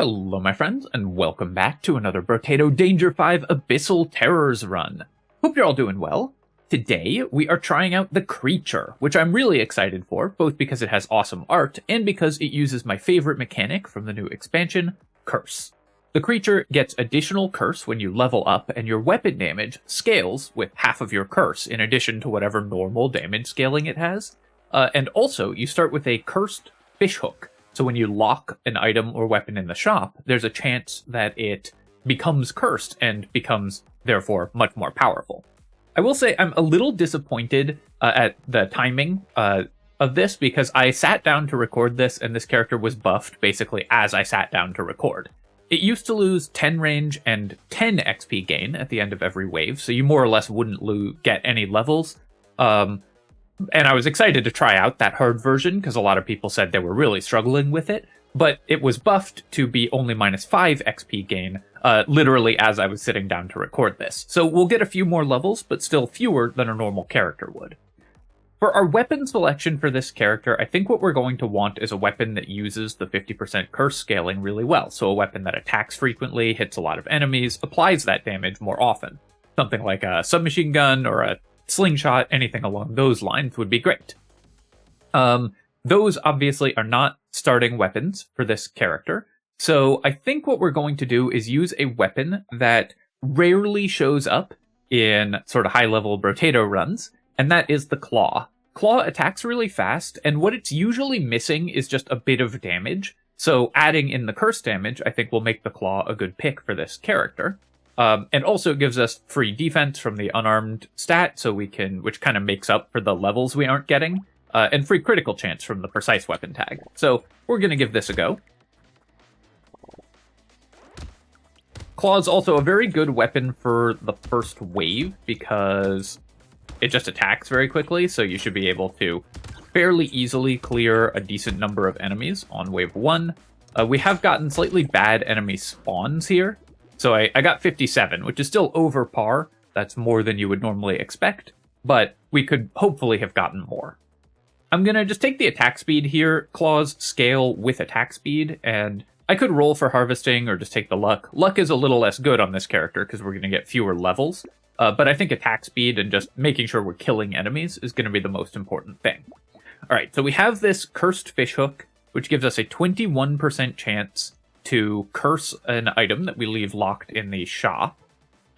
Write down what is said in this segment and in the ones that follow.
Hello my friends, and welcome back to another Brotato Danger 5 Abyssal Terrors run. Hope you're all doing well. Today, we are trying out the Creature, which I'm really excited for, both because it has awesome art, and because it uses my favorite mechanic from the new expansion, Curse. The Creature gets additional Curse when you level up, and your weapon damage scales with half of your Curse, in addition to whatever normal damage scaling it has. And also, you start with a Cursed Fishhook. So when you lock an item or weapon in the shop, there's a chance that it becomes cursed and becomes, therefore, much more powerful. I will say I'm a little disappointed at the timing of this, because I sat down to record this and this character was buffed basically as I sat down to record. It used to lose 10 range and 10 XP gain at the end of every wave, so you more or less wouldn't get any levels. And I was excited to try out that Horde version, because a lot of people said they were really struggling with it, but it was buffed to be only minus 5 XP gain, literally as I was sitting down to record this. So we'll get a few more levels, but still fewer than a normal character would. For our weapon selection for this character, I think what we're going to want is a weapon that uses the 50% curse scaling really well, so a weapon that attacks frequently, hits a lot of enemies, applies that damage more often. Something like a submachine gun or a slingshot, anything along those lines would be great. Those obviously are not starting weapons for this character, so I think what we're going to do is use a weapon that rarely shows up in sort of high-level Brotato runs, and that is the Claw. Claw attacks really fast, and what it's usually missing is just a bit of damage, so adding in the curse damage I think will make the Claw a good pick for this character. And also gives us free defense from the unarmed stat, so we can, which kind of makes up for the levels we aren't getting, and free critical chance from the precise weapon tag. So we're going to give this a go. Claw's also a very good weapon for the first wave, because it just attacks very quickly, so you should be able to fairly easily clear a decent number of enemies on wave 1. We have gotten slightly bad enemy spawns here. So I got 57, which is still over par. That's more than you would normally expect, but we could hopefully have gotten more. I'm going to just take the attack speed here. Claws scale with attack speed, and I could roll for harvesting or just take the luck. Luck is a little less good on this character because we're going to get fewer levels, but I think attack speed and just making sure we're killing enemies is going to be the most important thing. All right, so we have this Cursed Fishhook, which gives us a 21% chance to curse an item that we leave locked in the shop.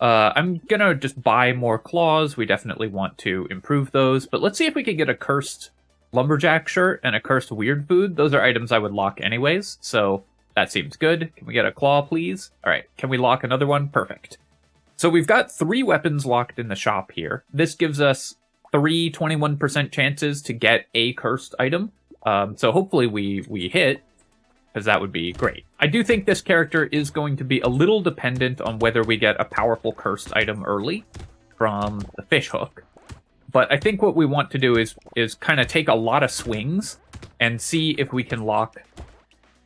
I'm gonna just buy more claws. We definitely want to improve those, but let's see if we can get a cursed lumberjack shirt and a cursed weird food. Those are items I would lock anyways, so that seems good. Can we get a claw, please? All right, can we lock another one? Perfect. So we've got 3 weapons locked in the shop here. This gives us 3 21% chances to get a cursed item. So hopefully we hit, because that would be great. I do think this character is going to be a little dependent on whether we get a powerful cursed item early from the fishhook. But I think what we want to do is kind of take a lot of swings and see if we can lock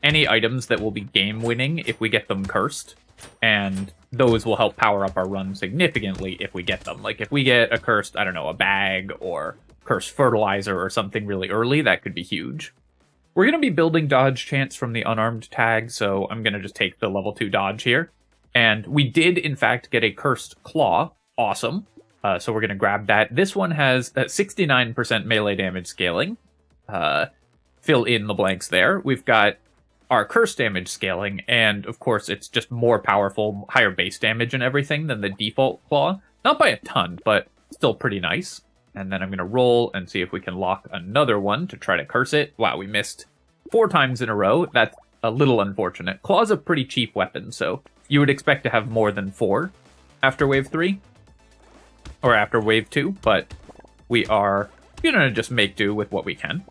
any items that will be game-winning if we get them cursed. And those will help power up our run significantly if we get them. Like if we get a cursed, I don't know, a bag or cursed fertilizer or something really early, that could be huge. We're going to be building dodge chance from the unarmed tag, so I'm going to just take the level 2 dodge here. And we did, in fact, get a Cursed Claw. Awesome. So we're going to grab that. This one has 69% melee damage scaling. Fill in the blanks there. We've got our curse damage scaling, and of course it's just more powerful, higher base damage and everything than the default Claw. Not by a ton, but still pretty nice. And then I'm going to roll and see if we can lock another one to try to curse it. Wow, we missed 4 times in a row. That's a little unfortunate. Claw's a pretty cheap weapon, so you would expect to have more than 4 after wave 3. Or after wave 2, but we are going to just make do with what we can.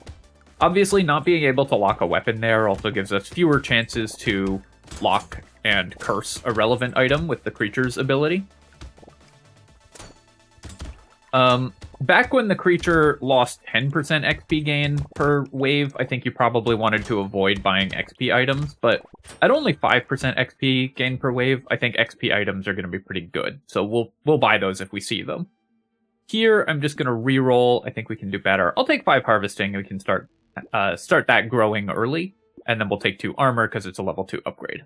Obviously, not being able to lock a weapon there also gives us fewer chances to lock and curse a relevant item with the creature's ability. Back when the creature lost 10% XP gain per wave, I think you probably wanted to avoid buying XP items, but at only 5% XP gain per wave, I think XP items are going to be pretty good, so we'll buy those if we see them. Here, I'm just going to reroll. I think we can do better. I'll take 5 harvesting, and we can start that growing early. and then we'll take 2 armor because it's a level 2 upgrade.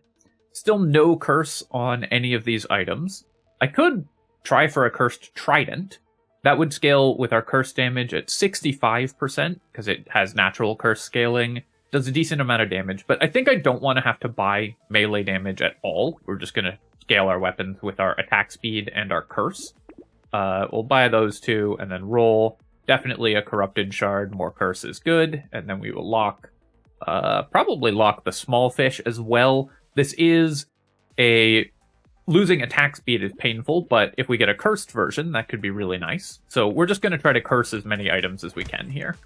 Still no curse on any of these items. I could try for a cursed trident. That would scale with our curse damage at 65% because it has natural curse scaling. Does a decent amount of damage, but I think I don't want to have to buy melee damage at all. We're just going to scale our weapons with our attack speed and our curse. We'll buy those 2 and then roll. Definitely a corrupted shard. More curse is good. And then we will lock, probably lock the small fish as well. This is losing attack speed is painful, but if we get a cursed version, that could be really nice. So we're just going to try to curse as many items as we can here.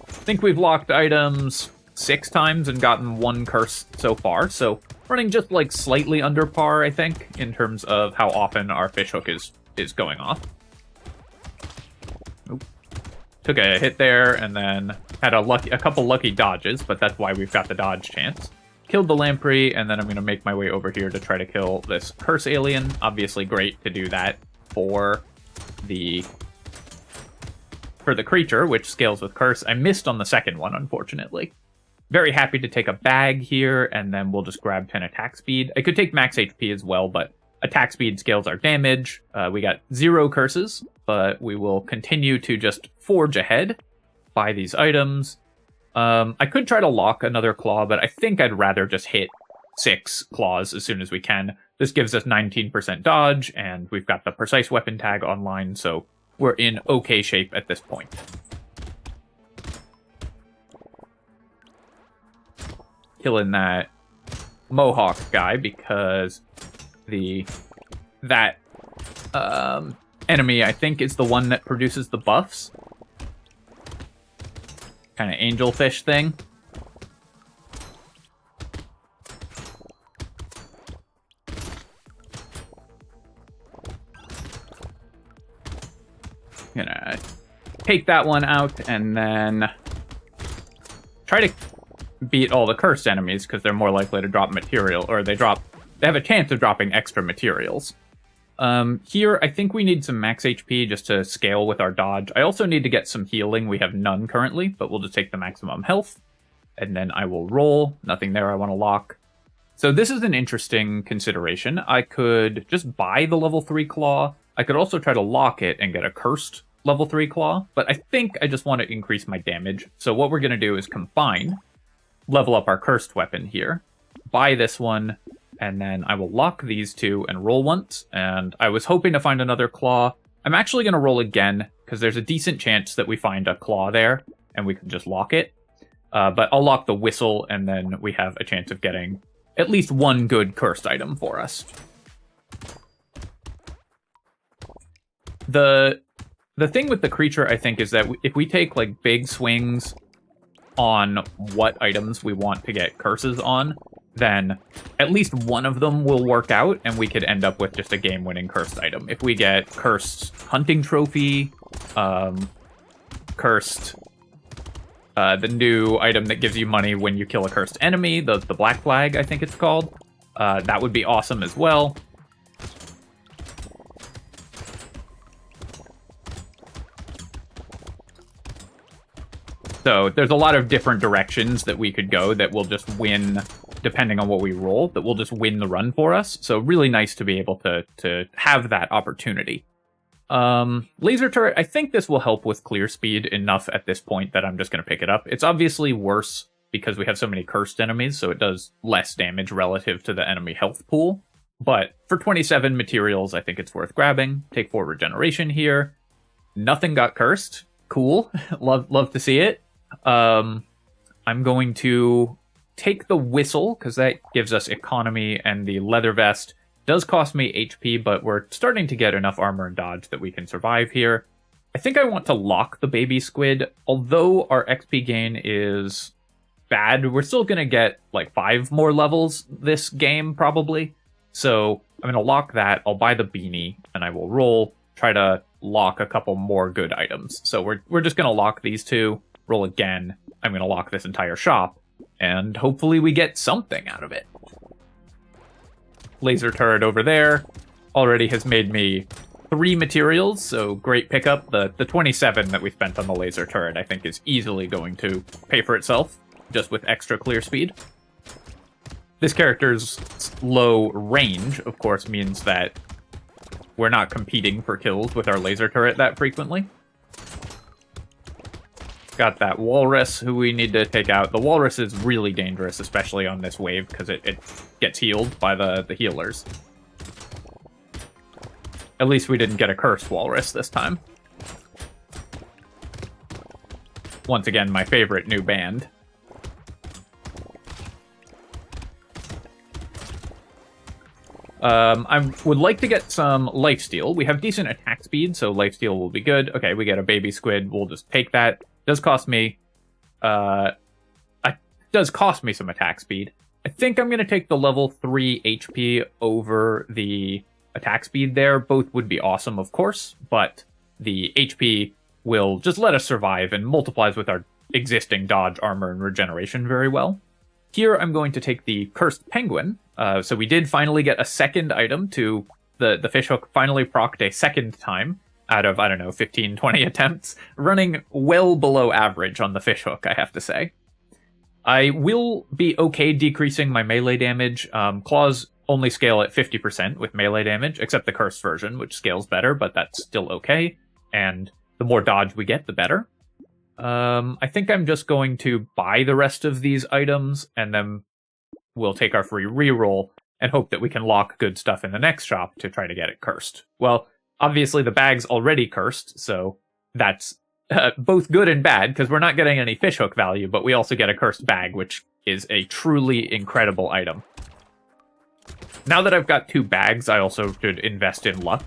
I think we've locked items 6 times and gotten 1 curse so far, so running just like slightly under par, I think, in terms of how often our fishhook is going off. Oop. Took a hit there and then had a couple lucky dodges, but that's why we've got the dodge chance. Killed the lamprey, and then I'm going to make my way over here to try to kill this curse alien. Obviously great to do that for the creature, which scales with curse. I missed on the second one, unfortunately. Very happy to take a bag here, and then we'll just grab 10 attack speed. I could take max HP as well, but attack speed scales our damage. We got 0 curses, but we will continue to just forge ahead, buy these items. I could try to lock another claw, but I think I'd rather just hit 6 claws as soon as we can. This gives us 19% dodge, and we've got the precise weapon tag online, so we're in okay shape at this point. Killing that Mohawk guy because that enemy, I think, is the one that produces the buffs. Kind of angelfish thing. Gonna take that one out and then try to beat all the cursed enemies because they're more likely to drop material, or they have a chance of dropping extra materials. Here, I think we need some max HP just to scale with our dodge. I also need to get some healing. We have none currently, but we'll just take the maximum health. And then I will roll. Nothing there I want to lock. So this is an interesting consideration. I could just buy the level 3 claw. I could also try to lock it and get a cursed level 3 claw. But I think I just want to increase my damage. So what we're going to do is combine, level up our cursed weapon here, buy this one, and then I will lock these 2 and roll once, and I was hoping to find another claw. I'm actually going to roll again, because there's a decent chance that we find a claw there, and we can just lock it. But I'll lock the whistle, and then we have a chance of getting at least 1 good cursed item for us. The thing with the creature, I think, is that if we take like big swings on what items we want to get curses on, then at least one of them will work out, and we could end up with just a game-winning cursed item. If we get cursed hunting trophy, cursed, the new item that gives you money when you kill a cursed enemy, the black flag, I think it's called, that would be awesome as well. So there's a lot of different directions that we could go that will just win, depending on what we roll, that will just win the run for us. So really nice to be able to have that opportunity. Laser turret, I think this will help with clear speed enough at this point that I'm just going to pick it up. It's obviously worse because we have so many cursed enemies, so it does less damage relative to the enemy health pool. But for 27 materials, I think it's worth grabbing. Take 4 regeneration here. Nothing got cursed. Cool. love to see it. I'm going to take the whistle, because that gives us economy, and the leather vest does cost me HP, but we're starting to get enough armor and dodge that we can survive here. I think I want to lock the baby squid. Although our XP gain is bad, we're still going to get like 5 more levels this game, probably. So I'm going to lock that. I'll buy the beanie, and I will roll, try to lock a couple more good items. So we're just going to lock these 2, roll again. I'm going to lock this entire shop, and hopefully we get something out of it. Laser turret over there already has made me 3 materials, so great pickup. The 27 that we spent on the laser turret, I think, is easily going to pay for itself, just with extra clear speed. This character's low range, of course, means that we're not competing for kills with our laser turret that frequently. Got that walrus who we need to take out. The walrus is really dangerous, especially on this wave, because it gets healed by the healers. At least we didn't get a cursed walrus this time. Once again, my favorite new band. I would like to get some lifesteal. We have decent attack speed, so lifesteal will be good. Okay, we get a baby squid. We'll just take that. Does cost me, does cost me some attack speed. I think I'm going to take the level 3 HP over the attack speed there. Both would be awesome, of course, but the HP will just let us survive and multiplies with our existing dodge, armor, and regeneration very well. Here, I'm going to take the Cursed Penguin. So we did finally get a second item to the fishhook finally procced a second time out of, I don't know, 15, 20 attempts, running well below average on the fishhook, I have to say. I will be okay decreasing my melee damage. Claws only scale at 50% with melee damage, except the cursed version, which scales better, but that's still okay. And the more dodge we get, the better. I think I'm just going to buy the rest of these items, and then we'll take our free reroll and hope that we can lock good stuff in the next shop to try to get it cursed. Well, obviously the bag's already cursed, so that's both good and bad, because we're not getting any fishhook value, but we also get a cursed bag, which is a truly incredible item. Now that I've got 2 bags, I also should invest in luck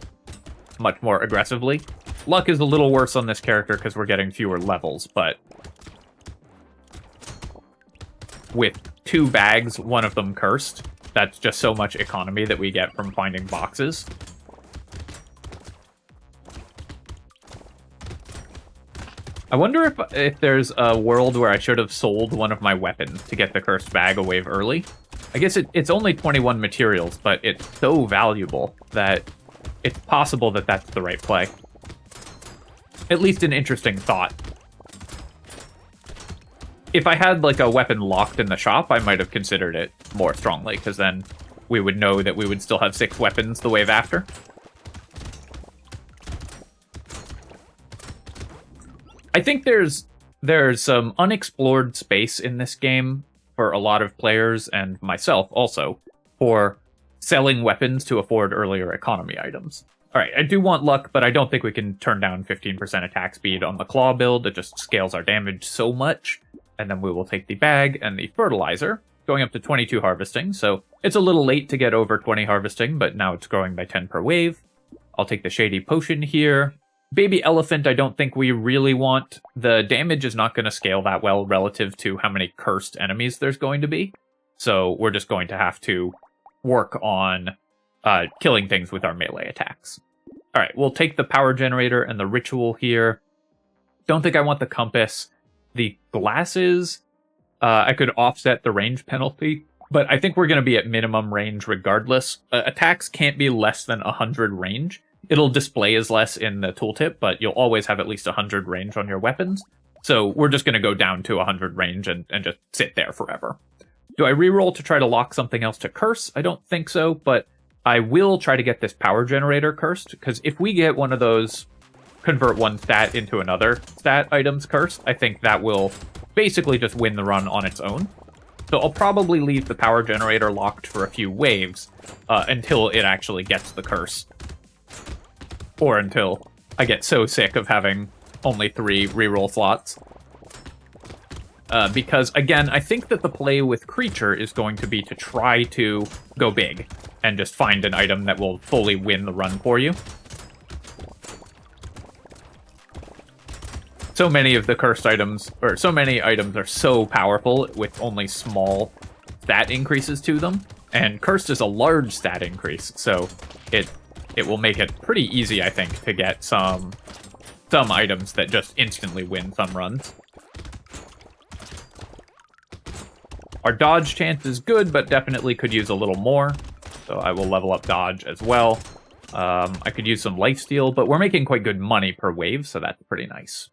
much more aggressively. Luck is a little worse on this character because we're getting fewer levels, but with 2 bags, one of them cursed, that's just so much economy that we get from finding boxes. I wonder if there's a world where I should have sold one of my weapons to get the cursed bag a wave early. I guess it's only 21 materials, but it's so valuable that it's possible that that's the right play. At least an interesting thought. If I had like a weapon locked in the shop, I might have considered it more strongly, because then we would know that we would still have 6 weapons the wave after. I think there's some unexplored space in this game for a lot of players, and myself also, for selling weapons to afford earlier economy items. Alright, I do want luck, but I don't think we can turn down 15% attack speed on the claw build. It just scales our damage so much. And then we will take the bag and the fertilizer, going up to 22 harvesting, so it's a little late to get over 20 harvesting, but now it's growing by 10 per wave. I'll take the Shady Potion here. Baby Elephant, I don't think we really want. The damage is not going to scale that well relative to how many cursed enemies there's going to be, so we're just going to have to work on killing things with our melee attacks. Alright, we'll take the power generator and the ritual here. Don't think I want the compass. The glasses, I could offset the range penalty, but I think we're going to be at minimum range regardless. Attacks can't be less than 100 range. It'll display as less in the tooltip, but you'll always have at least 100 range on your weapons. So we're just going to go down to 100 range and just sit there forever. Do I reroll to try to lock something else to curse? I don't think so, but I will try to get this power generator cursed, because if we get one of those convert one stat into another stat items cursed, I think that will basically just win the run on its own. So I'll probably leave the power generator locked for a few waves until it actually gets the curse. Or until I get so sick of having only 3 reroll slots. Because, again, I think that the play with Creature is going to be to try to go big and just find an item that will fully win the run for you. So many of the cursed items, or so many items are so powerful with only small stat increases to them. And cursed is a large stat increase, so it will make it pretty easy, I think, to get some items that just instantly win some runs. Our dodge chance is good, but definitely could use a little more. So I will level up dodge as well. I could use some lifesteal, but we're making quite good money per wave, so that's pretty nice.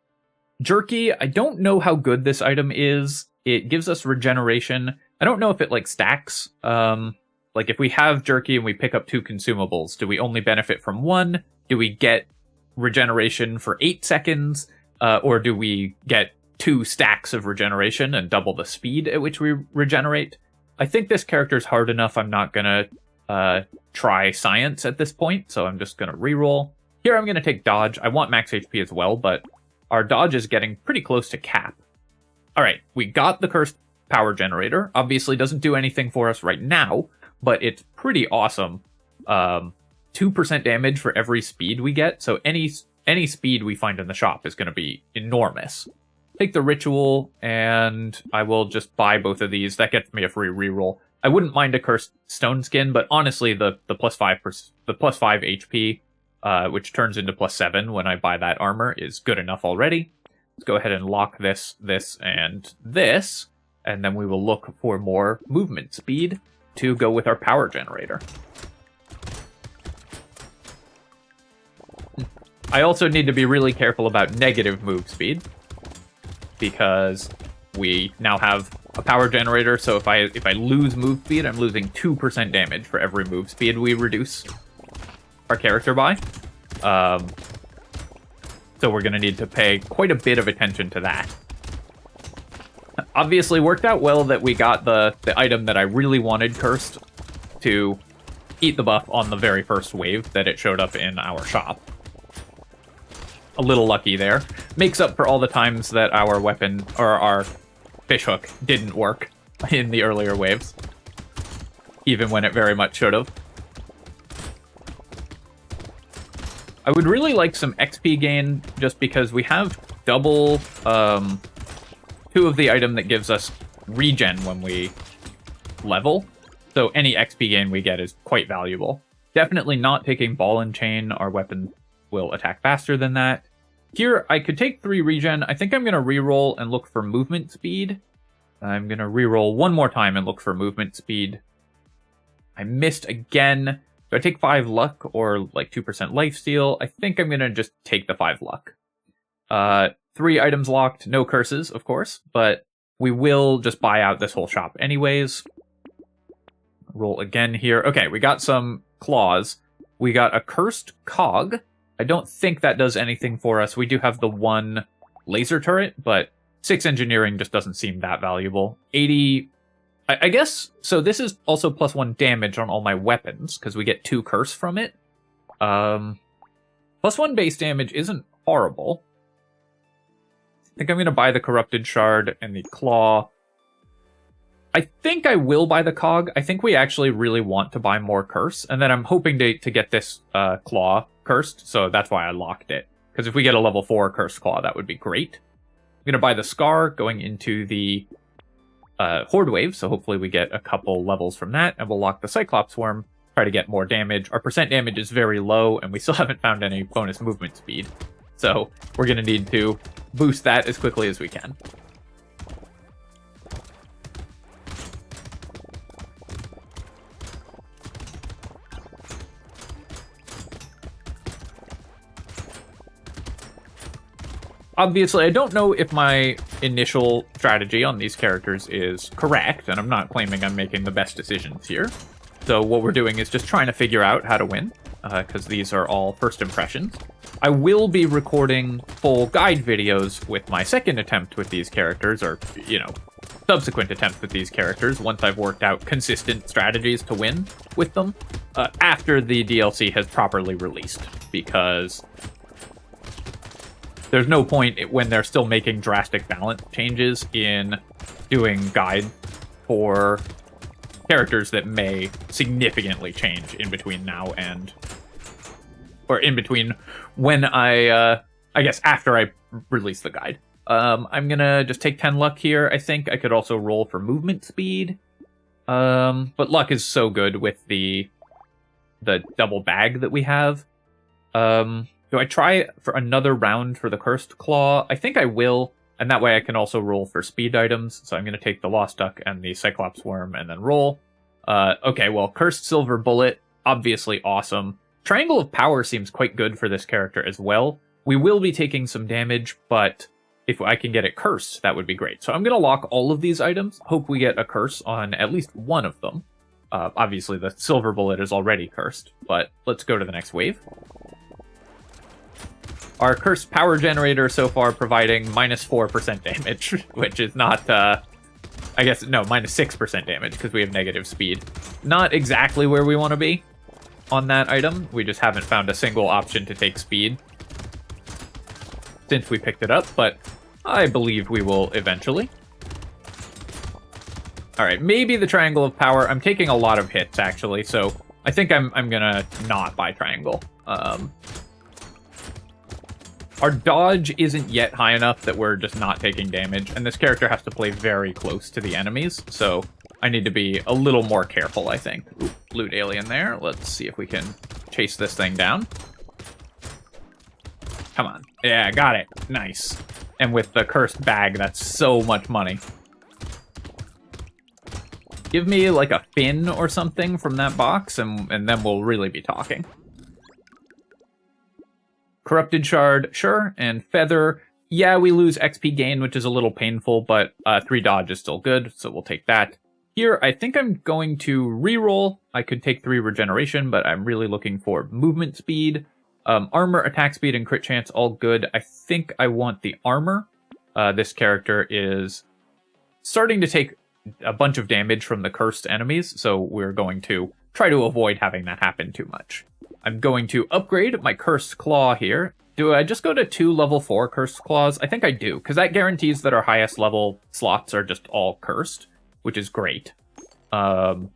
Jerky, I don't know how good this item is. It gives us regeneration. I don't know if it, like, stacks. Like, if we have Jerky and we pick up 2 consumables, do we only benefit from 1? Do we get regeneration for 8 seconds? Or do we get 2 stacks of regeneration and double the speed at which we regenerate? I think this character's hard enough. I'm not gonna try science at this point, so I'm just gonna reroll. Here I'm gonna take dodge. I want max HP as well, but our dodge is getting pretty close to cap. Alright, we got the cursed power generator. Obviously doesn't do anything for us right now, but it's pretty awesome. 2% damage for every speed we get, so any speed we find in the shop is going to be enormous. Take the ritual, and I will just buy both of these. That gets me a free reroll. I wouldn't mind a cursed stone skin, but honestly, the plus 5 HP, which turns into plus 7 when I buy that armor, is good enough already. Let's go ahead and lock this, and this, and then we will look for more movement speed to go with our power generator. I also need to be really careful about negative move speed, because we now have a power generator, so if I lose move speed, I'm losing 2% damage for every move speed we reduce our character by. So we're going to need to pay quite a bit of attention to that. Obviously worked out well that we got the item that I really wanted, Cursed, to eat the buff on the very first wave that it showed up in our shop. A little lucky there. Makes up for all the times that our weapon, or our fishhook, didn't work in the earlier waves. Even when it very much should have. I would really like some XP gain, just because we have double 2 of the item that gives us regen when we level. So any XP gain we get is quite valuable. Definitely not taking ball and chain. Our weapon will attack faster than that. Here, I could take 3 regen. I think I'm going to reroll and look for movement speed. I'm going to reroll one more time and look for movement speed. I missed again. Do I take 5 luck or like 2% lifesteal? I think I'm going to just take the 5 luck. 3 items locked, no curses, of course, but we will just buy out this whole shop anyways. Roll again here. Okay, we got some claws. We got a cursed cog. I don't think that does anything for us. We do have the 1 laser turret, but 6 engineering just doesn't seem that valuable. 80... I guess, so this is also plus 1 damage on all my weapons, because we get 2 curse from it. Plus 1 base damage isn't horrible. I think I'm going to buy the Corrupted Shard and the Claw. I think I will buy the Cog. I think we actually really want to buy more Curse, and then I'm hoping to get this Claw cursed, so that's why I locked it. Because if we get a level 4 Cursed Claw, that would be great. I'm going to buy the Scar, going into the Horde wave, so hopefully we get a couple levels from that, and we'll lock the Cyclops Worm, try to get more damage. Our percent damage is very low, and we still haven't found any bonus movement speed, so we're going to need to boost that as quickly as we can. Obviously, I don't know if my initial strategy on these characters is correct, and I'm not claiming I'm making the best decisions here. So what we're doing is just trying to figure out how to win, because these are all first impressions. I will be recording full guide videos with my second attempt with these characters, or, you know, subsequent attempt with these characters, once I've worked out consistent strategies to win with them, after the DLC has properly released, because there's no point when they're still making drastic balance changes in doing guide for characters that may significantly change in between now and... or in between when I guess after I release the guide. I'm gonna just take 10 luck here. I think I could also roll for movement speed. But luck is so good with the double bag that we have. Do I try for another round for the Cursed Claw? I think I will, and that way I can also roll for speed items. So I'm going to take the Lost Duck and the Cyclops Worm and then roll. Okay, well, Cursed Silver Bullet, obviously awesome. Triangle of Power seems quite good for this character as well. We will be taking some damage, but if I can get it cursed, that would be great. So I'm going to lock all of these items. Hope we get a curse on at least one of them. Obviously, the Silver Bullet is already cursed, but let's go to the next wave. Our cursed power generator so far providing minus 4% damage, which is not, I guess, no, minus 6% damage because we have negative speed. Not exactly where we want to be on that item. We just haven't found a single option to take speed since we picked it up, but I believe we will eventually. All right, maybe the Triangle of Power. I'm taking a lot of hits, actually, so I think I'm gonna not buy Triangle. Our dodge isn't yet high enough that we're just not taking damage, and this character has to play very close to the enemies, so I need to be a little more careful, I think. Ooh, loot alien there. Let's see if we can chase this thing down. Come on. Yeah, got it. Nice. And with the cursed bag, that's so much money. Give me, like, a fin or something from that box, and then we'll really be talking. Corrupted Shard, sure, and Feather. Yeah, we lose XP gain, which is a little painful, but 3 dodge is still good, so we'll take that. Here, I think I'm going to reroll. I could take 3 regeneration, but I'm really looking for movement speed. Armor, attack speed, and crit chance, all good. I think I want the armor. This character is starting to take a bunch of damage from the cursed enemies, so we're going to try to avoid having that happen too much. I'm going to upgrade my Cursed Claw here. Do I just go to 2 level 4 Cursed Claws? I think I do, because that guarantees that our highest level slots are just all cursed, which is great. And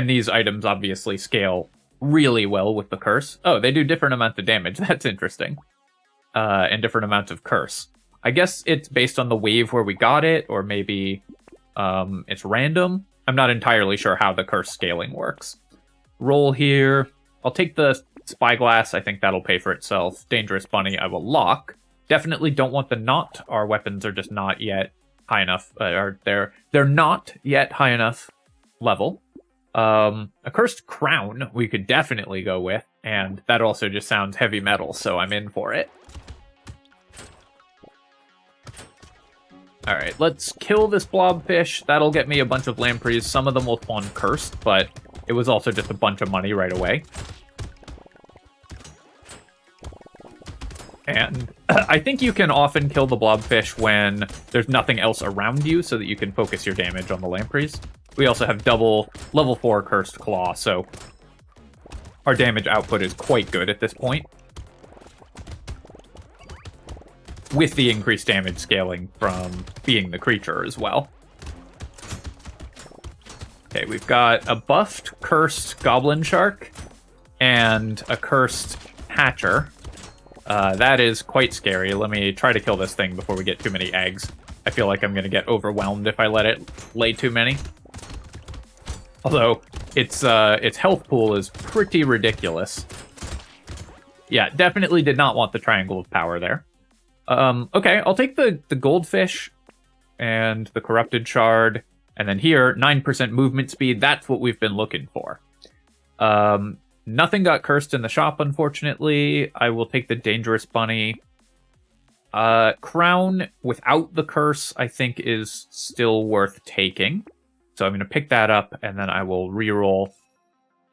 these items obviously scale really well with the curse. Oh, they do different amounts of damage. That's interesting. And different amounts of curse. I guess it's based on the wave where we got it, or maybe it's random. I'm not entirely sure how the curse scaling works. Roll here. I'll take the Spyglass. I think that'll pay for itself. Dangerous Bunny, I will lock. Definitely don't want the Knot. Our weapons are just not yet high enough. Or they're not yet high enough level. A Cursed Crown we could definitely go with, and that also just sounds heavy metal, so I'm in for it. Alright, let's kill this blobfish. That'll get me a bunch of lampreys. Some of them will spawn cursed, but it was also just a bunch of money right away. And I think you can often kill the blobfish when there's nothing else around you so that you can focus your damage on the lampreys. We also have double level 4 Cursed Claw, so our damage output is quite good at this point. With the increased damage scaling from being the creature as well. Okay, we've got a buffed Cursed Goblin Shark and a Cursed Hatcher. That is quite scary. Let me try to kill this thing before we get too many eggs. I feel like I'm going to get overwhelmed if I let it lay too many. Although, its health pool is pretty ridiculous. Yeah, definitely did not want the Triangle of Power there. Okay, I'll take the Goldfish and the Corrupted Shard. And then here, 9% movement speed. That's what we've been looking for. Nothing got cursed in the shop, unfortunately. I will take the Dangerous Bunny. Crown without the curse, I think, is still worth taking. So I'm going to pick that up, and then I will reroll.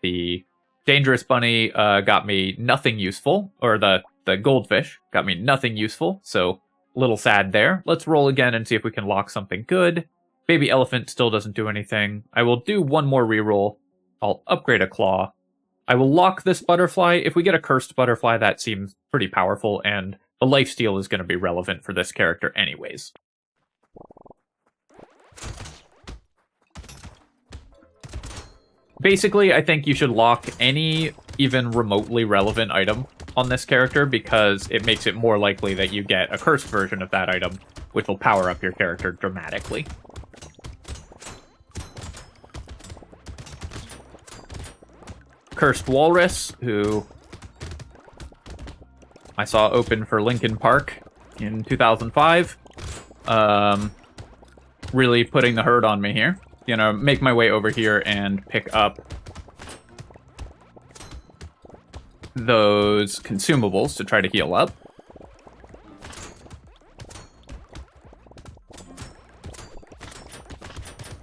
The Dangerous Bunny got me nothing useful, or the Goldfish got me nothing useful, so a little sad there. Let's roll again and see if we can lock something good. Baby Elephant still doesn't do anything. I will do one more reroll. I'll upgrade a Claw. I will lock this Butterfly. If we get a Cursed Butterfly, that seems pretty powerful, and the lifesteal is going to be relevant for this character anyways. Basically, I think you should lock any even remotely relevant item on this character because it makes it more likely that you get a cursed version of that item, which will power up your character dramatically. Cursed Walrus, who I saw open for Linkin Park in 2005. Really putting the hurt on me here. Gonna make my way over here and pick up those consumables to try to heal up.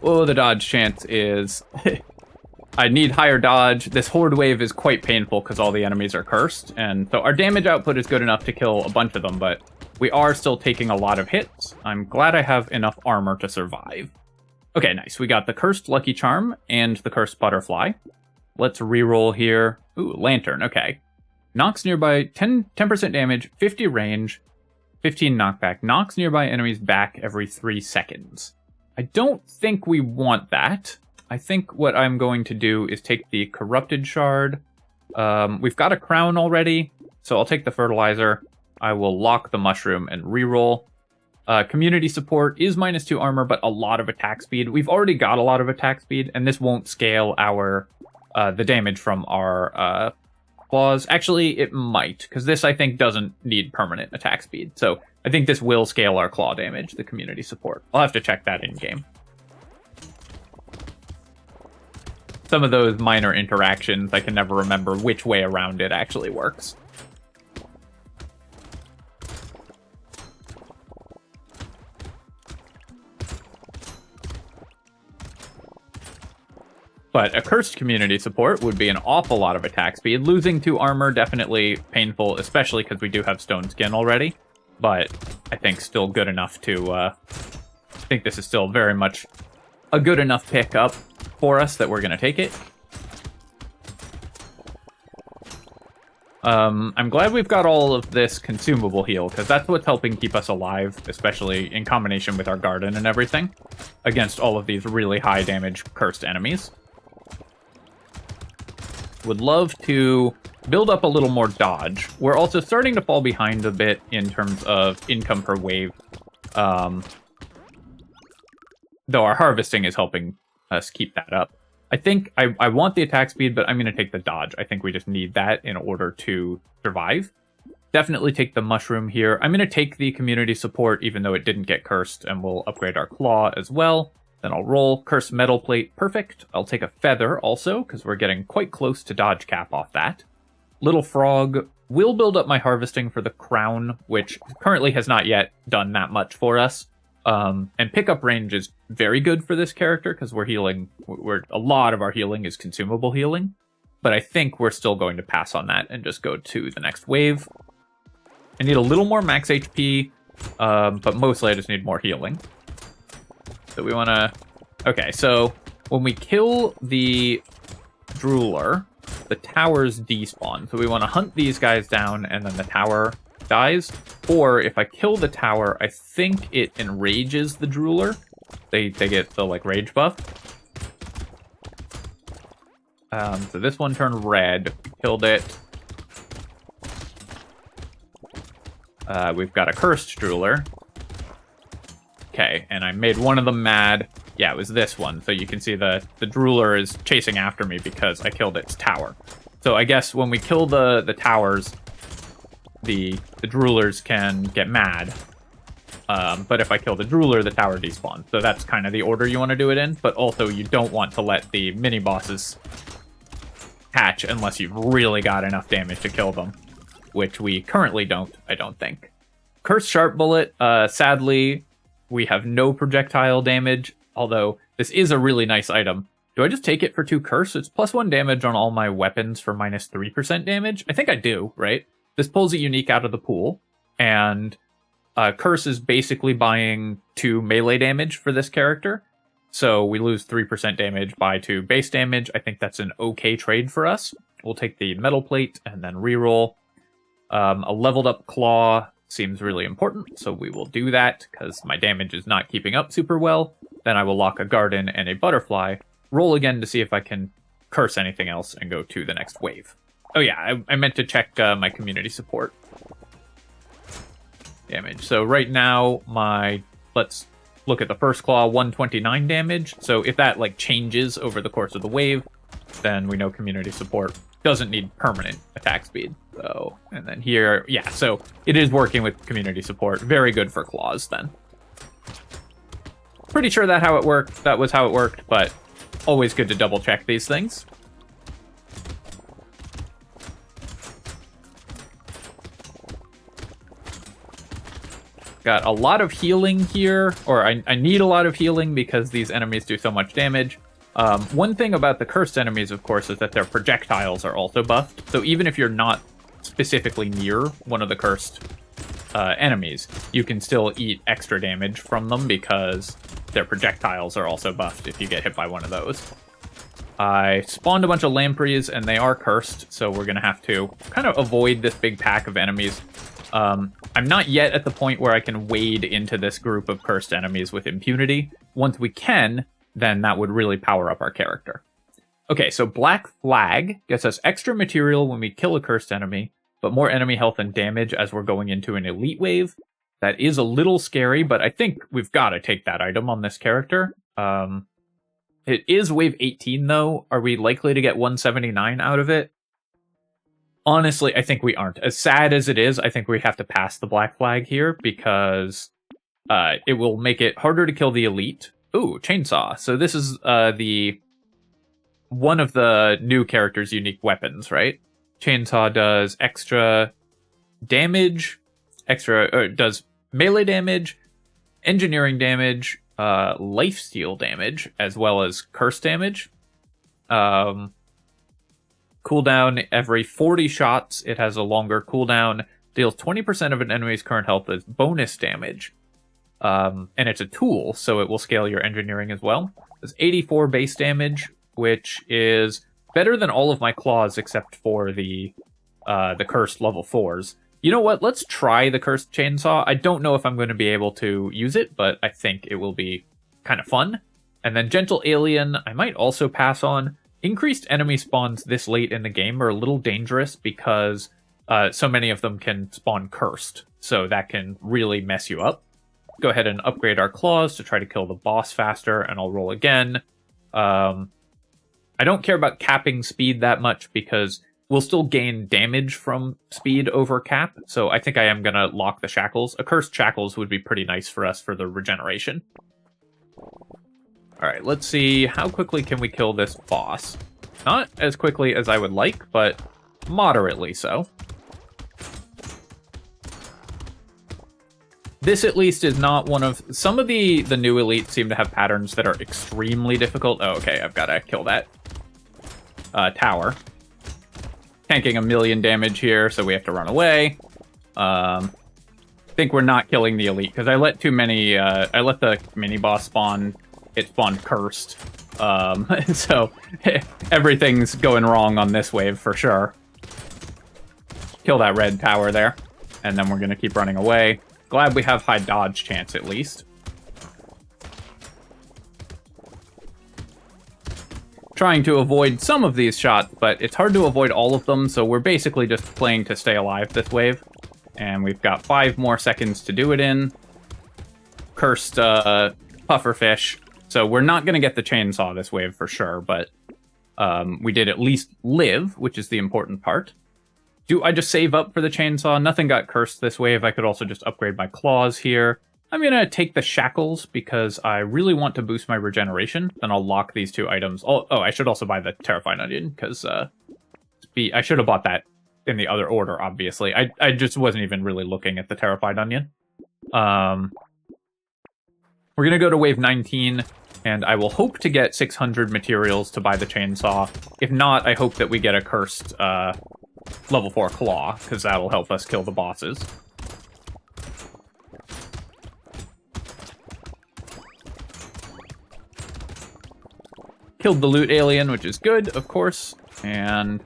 Oh, the dodge chance is... I need higher dodge. This Horde wave is quite painful because all the enemies are cursed, and so our damage output is good enough to kill a bunch of them, but we are still taking a lot of hits. I'm glad I have enough armor to survive. Okay, nice. We got the Cursed Lucky Charm and the Cursed Butterfly. Let's reroll here. Ooh, Lantern, okay. Knocks nearby 10% damage, 50 range, 15 knockback. Knocks nearby enemies back every 3 seconds. I don't think we want that. I think what I'm going to do is take the Corrupted Shard. We've got a crown already, so I'll take the fertilizer. I will lock the mushroom and reroll. Community support is -2 armor, but a lot of attack speed. We've already got a lot of attack speed, and this won't scale our the damage from our claws. Actually, it might, because this, I think, doesn't need permanent attack speed. So I think this will scale our claw damage, the community support. I'll have to check that in-game. Some of those minor interactions, I can never remember which way around it actually works. But a cursed community support would be an awful lot of attack speed. Losing 2 armor, definitely painful, especially because we do have stone skin already. But I think still good enough to... I think this is still very much a good enough pickup for us that we're going to take it. I'm glad we've got all of this consumable heal, because that's what's helping keep us alive, especially in combination with our garden and everything, against all of these really high damage cursed enemies. Would love to build up a little more dodge. We're also starting to fall behind a bit in terms of income per wave, though our harvesting is helping us keep that up. I think I want the attack speed, but I'm going to take the dodge. I think we just need that in order to survive. Definitely take the mushroom here. I'm going to take the community support, even though it didn't get cursed, and we'll upgrade our claw as well. Then I'll roll Cursed Metal Plate. Perfect. I'll take a feather also, because we're getting quite close to dodge cap off that. Little Frog will build up my harvesting for the crown, which currently has not yet done that much for us. And pickup range is very good for this character, because we're healing. A lot of our healing is consumable healing. But I think we're still going to pass on that and just go to the next wave. I need a little more max HP, but mostly I just need more healing. So we want to... Okay, so when we kill the Drooler, the towers despawn. So we want to hunt these guys down, and then the tower dies. Or if I kill the tower, I think it enrages the Drooler. They get the, like, rage buff. So this one turned red. Killed it. We've got a cursed Drooler. Okay, and I made one of them mad. Yeah, it was this one. So you can see the Drooler is chasing after me because I killed its tower. So I guess when we kill the towers, the Droolers can get mad. But if I kill the Drooler, the tower despawns. So that's kind of the order you want to do it in. But also, you don't want to let the mini-bosses hatch unless you've really got enough damage to kill them. Which we currently don't, I don't think. Cursed Sharp Bullet, sadly, we have no projectile damage. Although, this is a really nice item. Do I just take it for 2 curse? It's +1 damage on all my weapons for -3% damage. I think I do, right? This pulls a unique out of the pool. And curse is basically buying 2 melee damage for this character. So we lose 3% damage by 2 base damage. I think that's an okay trade for us. We'll take the metal plate and then reroll. A leveled up claw seems really important, so we will do that because my damage is not keeping up super well. Then I will lock a garden and a butterfly. Roll again to see if I can curse anything else and go to the next wave. Oh yeah, I meant to check my community support damage. So right now, let's look at the first claw, 129 damage. So if that like changes over the course of the wave, then we know community support doesn't need permanent attack speed. So, and then here, yeah, so it is working with community support. Very good for claws then. Pretty sure that was how it worked, but always good to double check these things. Got a lot of healing here, or I need a lot of healing because these enemies do so much damage. One thing about the cursed enemies, of course, is that their projectiles are also buffed. So even if you're not specifically near one of the cursed enemies, you can still eat extra damage from them because their projectiles are also buffed if you get hit by one of those. I spawned a bunch of lampreys, and they are cursed, so we're going to have to kind of avoid this big pack of enemies. I'm not yet at the point where I can wade into this group of cursed enemies with impunity. Once we can, then that would really power up our character. Okay, so Black Flag gets us extra material when we kill a cursed enemy, but more enemy health and damage as we're going into an elite wave. That is a little scary, but I think we've got to take that item on this character. It is wave 18, though. Are we likely to get 179 out of it? Honestly, I think we aren't. As sad as it is, I think we have to pass the Black Flag here because it will make it harder to kill the elite. Ooh, Chainsaw. So this is one of the new character's unique weapons, right? Chainsaw does extra damage, does melee damage, engineering damage, lifesteal damage, as well as curse damage. Cooldown every 40 shots. It has a longer cooldown. Deals 20% of an enemy's current health as bonus damage. And it's a tool, so it will scale your engineering as well. It's 84 base damage, which is better than all of my claws except for the cursed level 4s. You know what? Let's try the cursed chainsaw. I don't know if I'm going to be able to use it, but I think it will be kind of fun. And then Gentle Alien, I might also pass on. Increased enemy spawns this late in the game are a little dangerous because so many of them can spawn cursed, so that can really mess you up. Go ahead and upgrade our claws to try to kill the boss faster, and I'll roll again. I don't care about capping speed that much because we'll still gain damage from speed over cap, so I think I am going to lock the shackles. A cursed shackles would be pretty nice for us for the regeneration. Alright, let's see how quickly can we kill this boss. Not as quickly as I would like, but moderately so. This at least is not one of... Some of the new elites seem to have patterns that are extremely difficult. Oh, okay, I've got to kill that tower. Tanking 1,000,000 damage here, so we have to run away. I think we're not killing the elite, because I let too many... I let the mini-boss spawn... It spawned cursed. So everything's going wrong on this wave for sure. Kill that red tower there. And then we're going to keep running away. Glad we have high dodge chance at least. Trying to avoid some of these shots, but it's hard to avoid all of them, so we're basically just playing to stay alive this wave. And we've got 5 more seconds to do it in. Cursed pufferfish. So we're not going to get the chainsaw this wave for sure, but we did at least live, which is the important part. Do I just save up for the chainsaw? Nothing got cursed this wave. I could also just upgrade my claws here. I'm going to take the shackles because I really want to boost my regeneration. Then I'll lock these 2 items. Oh, I should also buy the Terrifying Onion because I should have bought that in the other order, obviously. I just wasn't even really looking at the Terrified Onion. We're going to go to wave 19. And I will hope to get 600 materials to buy the chainsaw. If not, I hope that we get a cursed level 4 claw, because that'll help us kill the bosses. Killed the loot alien, which is good, of course. And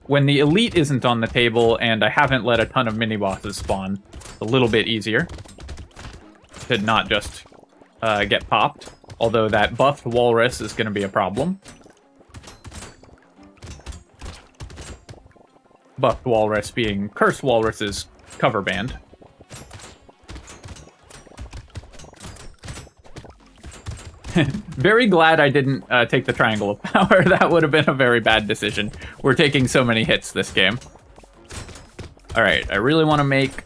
when the elite isn't on the table, and I haven't let a ton of mini-bosses spawn, it's a little bit easier to not just get popped. Although that buffed walrus is going to be a problem. Buffed walrus being cursed walrus's cover band. Very glad I didn't take the Triangle of Power. That would have been a very bad decision. We're taking so many hits this game. Alright, I really want to make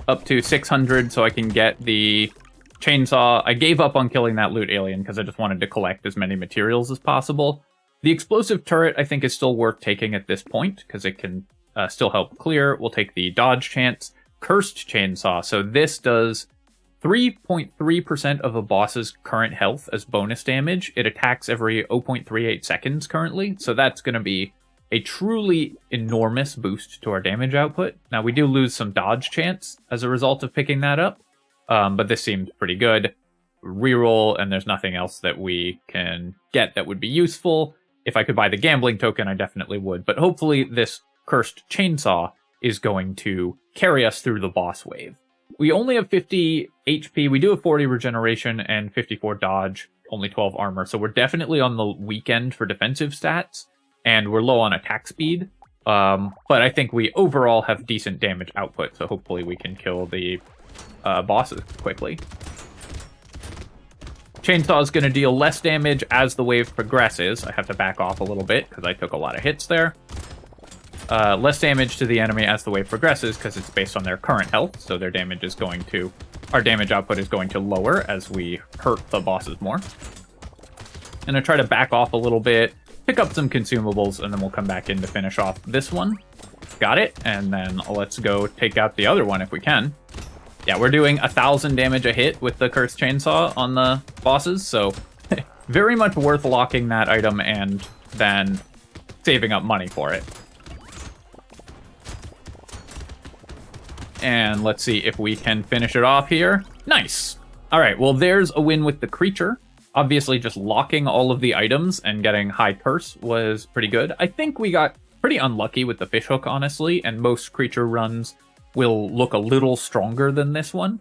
up to 600 so I can get the chainsaw. I gave up on killing that loot alien because I just wanted to collect as many materials as possible. The explosive turret I think is still worth taking at this point because it can still help clear. We'll take the dodge chance. Cursed Chainsaw. So this does 3.3% of a boss's current health as bonus damage. It attacks every 0.38 seconds currently, so that's going to be a truly enormous boost to our damage output. Now, we do lose some dodge chance as a result of picking that up, but this seems pretty good. Reroll, and there's nothing else that we can get that would be useful. If I could buy the gambling token, I definitely would, but hopefully this Cursed Chainsaw is going to carry us through the boss wave. We only have 50 HP, we do have 40 regeneration and 54 dodge, only 12 armor, so we're definitely on the weak end for defensive stats, and we're low on attack speed, but I think we overall have decent damage output, so hopefully we can kill the bosses quickly. Chainsaw is going to deal less damage as the wave progresses. I have to back off a little bit because I took a lot of hits there. Less damage to the enemy as the wave progresses because it's based on their current health, so their damage is going to... Our damage output is going to lower as we hurt the bosses more. And I try to back off a little bit, pick up some consumables, and then we'll come back in to finish off this one. Got it, and then let's go take out the other one if we can. Yeah, we're doing 1,000 damage a hit with the Cursed Chainsaw on the bosses, so very much worth locking that item and then saving up money for it. And let's see if we can finish it off here. Nice! Alright, well there's a win with the creature. Obviously just locking all of the items and getting high curse was pretty good. I think we got pretty unlucky with the fishhook, honestly, and most creature runs will look a little stronger than this one.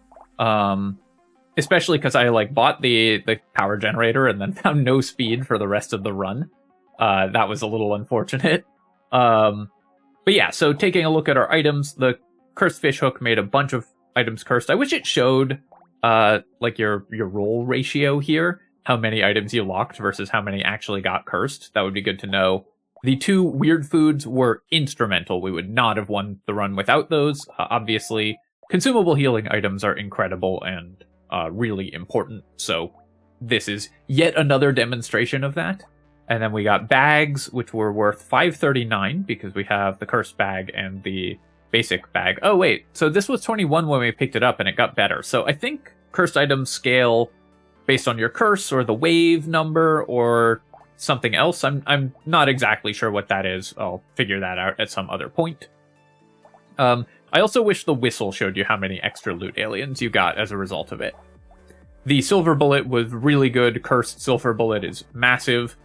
Especially because I bought the power generator and then found no speed for the rest of the run. That was a little unfortunate. But yeah, so taking a look at our items, the Cursed Fishhook made a bunch of items cursed. I wish it showed your roll ratio here, how many items you locked versus how many actually got cursed. That would be good to know. The two weird foods were instrumental. We would not have won the run without those. Obviously, consumable healing items are incredible and really important, so this is yet another demonstration of that. And then we got bags, which were worth 539 because we have the cursed bag and the basic bag. Oh wait, so this was 21 when we picked it up and it got better. So I think cursed items scale based on your curse or the wave number or something else. I'm not exactly sure what that is. I'll figure that out at some other point. I also wish the whistle showed you how many extra loot aliens you got as a result of it. The silver bullet was really good. Cursed silver bullet is massive.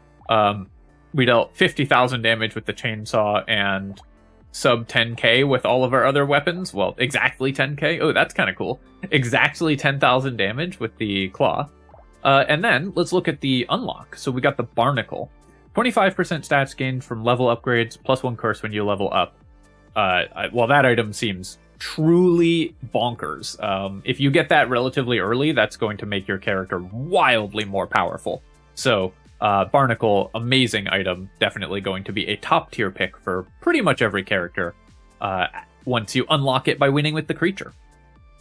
We dealt 50,000 damage with the chainsaw and sub 10k with all of our other weapons. Well, exactly 10k. Oh, that's kind of cool. Exactly 10,000 damage with the claw. And then let's look at the unlock. So we got the Barnacle. 25% stats gained from level upgrades, +1 curse when you level up. Well, that item seems truly bonkers. If you get that relatively early, that's going to make your character wildly more powerful. So, Barnacle, amazing item. Definitely going to be a top tier pick for pretty much every character once you unlock it by winning with the creature.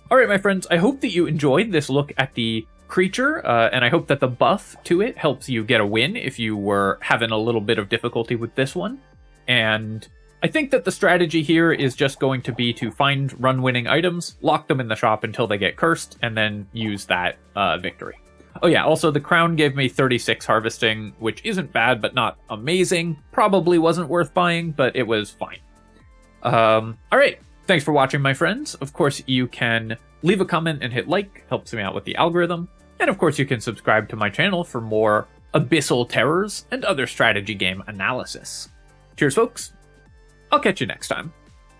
Alright, my friends, I hope that you enjoyed this look at the creature, and I hope that the buff to it helps you get a win if you were having a little bit of difficulty with this one. And I think that the strategy here is just going to be to find run-winning items, lock them in the shop until they get cursed, and then use that victory. Oh yeah, also the crown gave me 36 harvesting, which isn't bad, but not amazing. Probably wasn't worth buying, but it was fine. Alright, thanks for watching, my friends. Of course, you can leave a comment and hit like, helps me out with the algorithm. And of course, you can subscribe to my channel for more Abyssal Terrors and other strategy game analysis. Cheers, folks. I'll catch you next time.